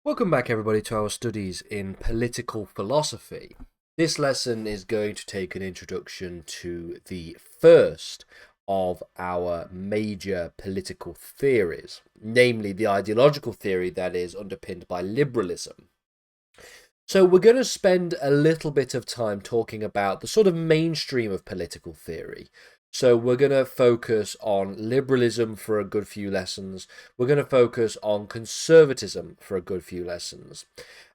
Welcome back, everybody, to our studies in political philosophy. This lesson is going to take an introduction to the first of our major political theories, namely the ideological theory that is underpinned by liberalism. So we're going to spend a little bit of time talking about the sort of mainstream of political theory. So we're going to focus on liberalism for a good few lessons. We're going to focus on conservatism for a good few lessons.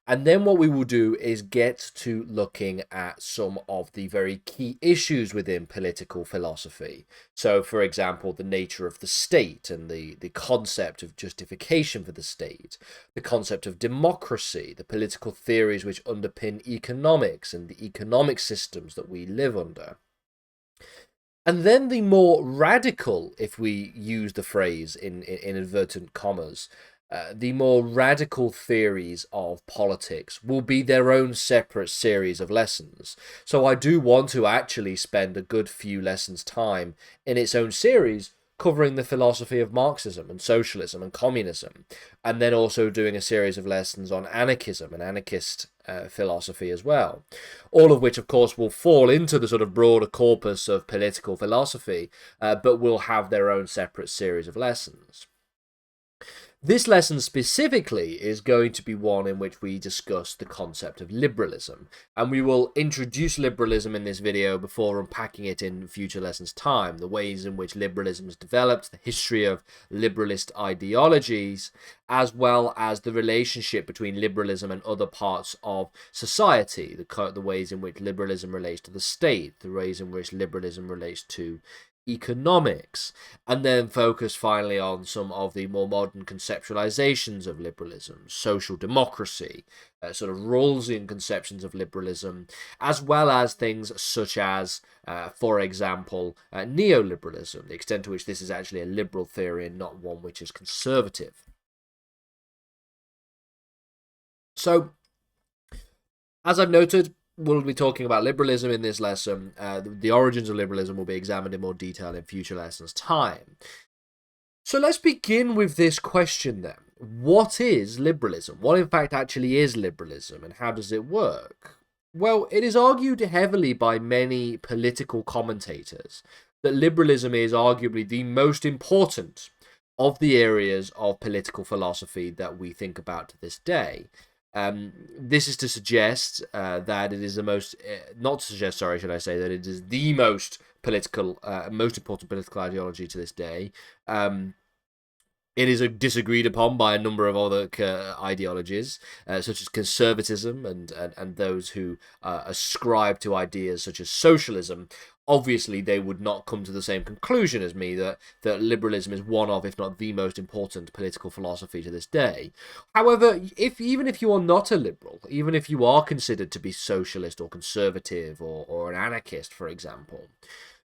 And then what we will do is get to looking at some of the very key issues within political philosophy. So, for example, the nature of the state and the concept of justification for the state, the concept of democracy, the political theories which underpin economics and the economic systems that we live under. And then the more radical, if we use the phrase in inadvertent commas, the more radical theories of politics will be their own separate series of lessons. So I do want to actually spend a good few lessons' time in its own series covering the philosophy of Marxism and socialism and communism, and then also doing a series of lessons on anarchism and anarchist philosophy as well. All of which, of course, will fall into the sort of broader corpus of political philosophy, but will have their own separate series of lessons. This lesson specifically is going to be one in which we discuss the concept of liberalism, and we will introduce liberalism in this video before unpacking it in future lessons' time, the ways in which liberalism has developed, the history of liberalist ideologies, as well as the relationship between liberalism and other parts of society, the ways in which liberalism relates to the state, the ways in which liberalism relates to economics, and then focus finally on some of the more modern conceptualizations of liberalism, social democracy, sort of Rawlsian conceptions of liberalism, as well as things such as, for example, neoliberalism, the extent to which this is actually a liberal theory and not one which is conservative. So, as I've noted, we'll be talking about liberalism in this lesson. The origins of liberalism will be examined in more detail in future lessons' time. So let's begin with this question then. What is liberalism? What in fact actually is liberalism, and how does it work? Well, it is argued heavily by many political commentators that liberalism is arguably the most important of the areas of political philosophy that we think about to this day. This is to suggest that it is the most, not to suggest, sorry, should I say, that it is the most political, most important political ideology to this day. It is disagreed upon by a number of other ideologies, such as conservatism and those who ascribe to ideas such as socialism. Obviously, they would not come to the same conclusion as me that liberalism is one of, if not the most important political philosophy to this day. However, even if you are not a liberal, even if you are considered to be socialist or conservative or an anarchist, for example,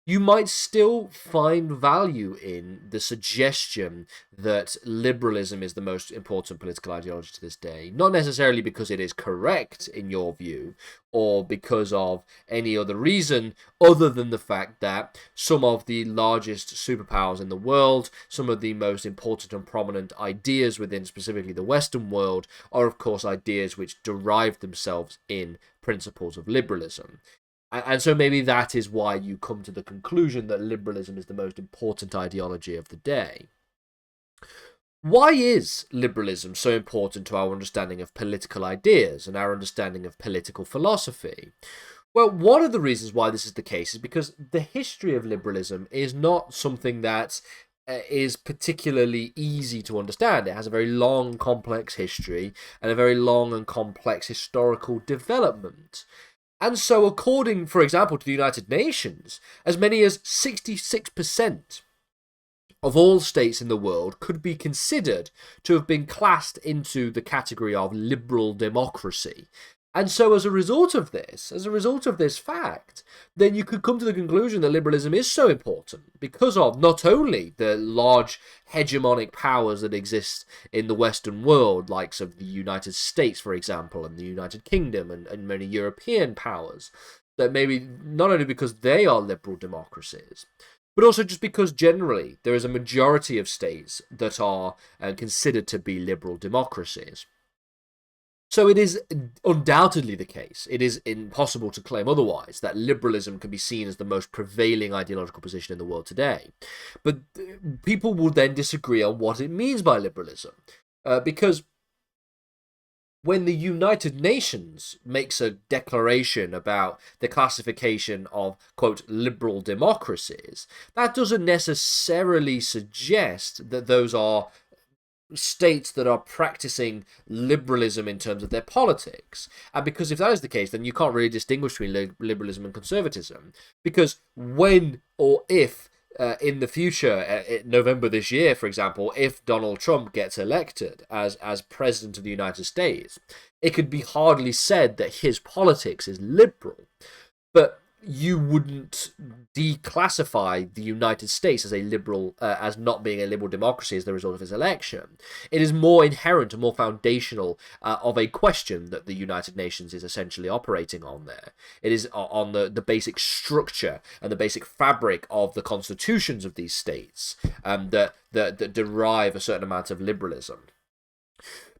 you might still find value in the suggestion that liberalism is the most important political ideology to this day, not necessarily because it is correct in your view, or because of any other reason other than the fact that some of the largest superpowers in the world, some of the most important and prominent ideas within specifically the Western world, are of course ideas which derive themselves in principles of liberalism. And so maybe that is why you come to the conclusion that liberalism is the most important ideology of the day. Why is liberalism so important to our understanding of political ideas and our understanding of political philosophy? Well, one of the reasons why this is the case is because the history of liberalism is not something that is particularly easy to understand. It has a very long, complex history and a very long and complex historical development. And so, according, for example, to the United Nations, as many as 66% of all states in the world could be considered to have been classed into the category of liberal democracy. And so, as a result of this fact, then you could come to the conclusion that liberalism is so important because of not only the large hegemonic powers that exist in the Western world, like of the United States, for example, and the United Kingdom, and many European powers, that maybe not only because they are liberal democracies, but also just because generally there is a majority of states that are considered to be liberal democracies. So it is undoubtedly the case, it is impossible to claim otherwise, that liberalism can be seen as the most prevailing ideological position in the world today. But people will then disagree on what it means by liberalism. Because when the United Nations makes a declaration about the classification of, quote, liberal democracies, that doesn't necessarily suggest that those are states that are practicing liberalism in terms of their politics. And because if that is the case, then you can't really distinguish between liberalism and conservatism. Because when or if in the future, in November this year, for example, if Donald Trump gets elected as president of the United States, it could be hardly said that his politics is liberal. But you wouldn't declassify the United States as a liberal, as not being a liberal democracy as the result of his election. It is more inherent and more foundational of a question that the United Nations is essentially operating on there. It is on the basic structure and the basic fabric of the constitutions of these states that derive a certain amount of liberalism.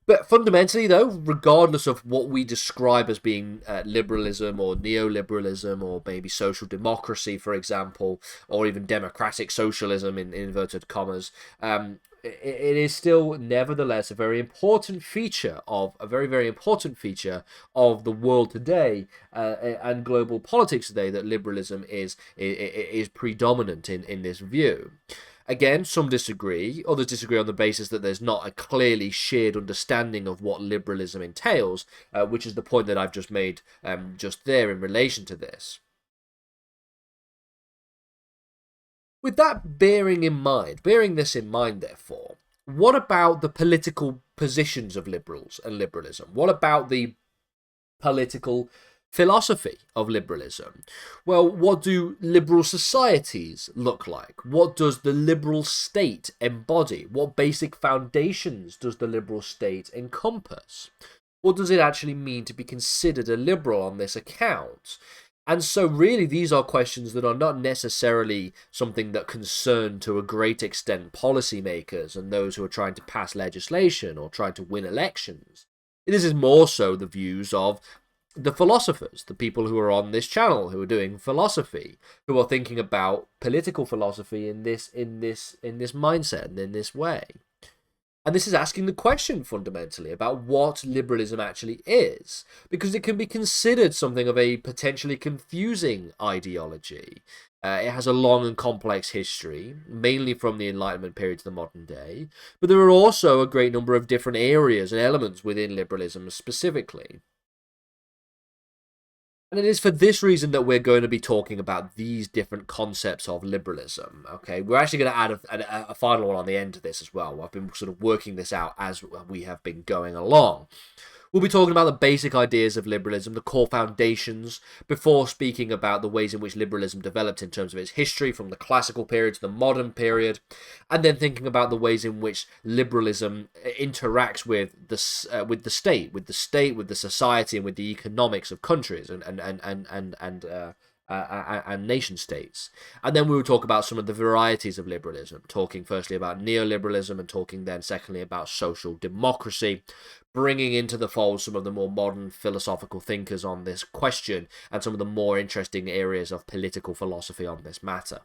But fundamentally, though, regardless of what we describe as being liberalism or neoliberalism or maybe social democracy, for example, or even democratic socialism in inverted commas, it is still nevertheless a very important feature of the world today and global politics today, that liberalism is predominant in this view. Again, some disagree. Others disagree on the basis that there's not a clearly shared understanding of what liberalism entails, which is the point that I've just made just there in relation to this. With that bearing this in mind, therefore, what about the political positions of liberals and liberalism? What about the political philosophy of liberalism? Well, what do liberal societies look like? What does the liberal state embody? What basic foundations does the liberal state encompass? What does it actually mean to be considered a liberal on this account? And so really these are questions that are not necessarily something that concern to a great extent policymakers and those who are trying to pass legislation or trying to win elections. This is more so the views of the philosophers, the people who are on this channel, who are doing philosophy, who are thinking about political philosophy in this mindset and in this way. And this is asking the question fundamentally about what liberalism actually is, because it can be considered something of a potentially confusing ideology. It has a long and complex history, mainly from the Enlightenment period to the modern day, but there are also a great number of different areas and elements within liberalism specifically. And it is for this reason that we're going to be talking about these different concepts of liberalism, okay? We're actually going to add a final one on the end of this as well. I've been sort of working this out as we have been going along. We'll be talking about the basic ideas of liberalism, the core foundations, before speaking about the ways in which liberalism developed in terms of its history from the classical period to the modern period, and then thinking about the ways in which liberalism interacts with the state, with the society, and with the economics of countries and nation states. And then we will talk about some of the varieties of liberalism, talking firstly about neoliberalism and talking then secondly about social democracy, bringing into the fold some of the more modern philosophical thinkers on this question and some of the more interesting areas of political philosophy on this matter.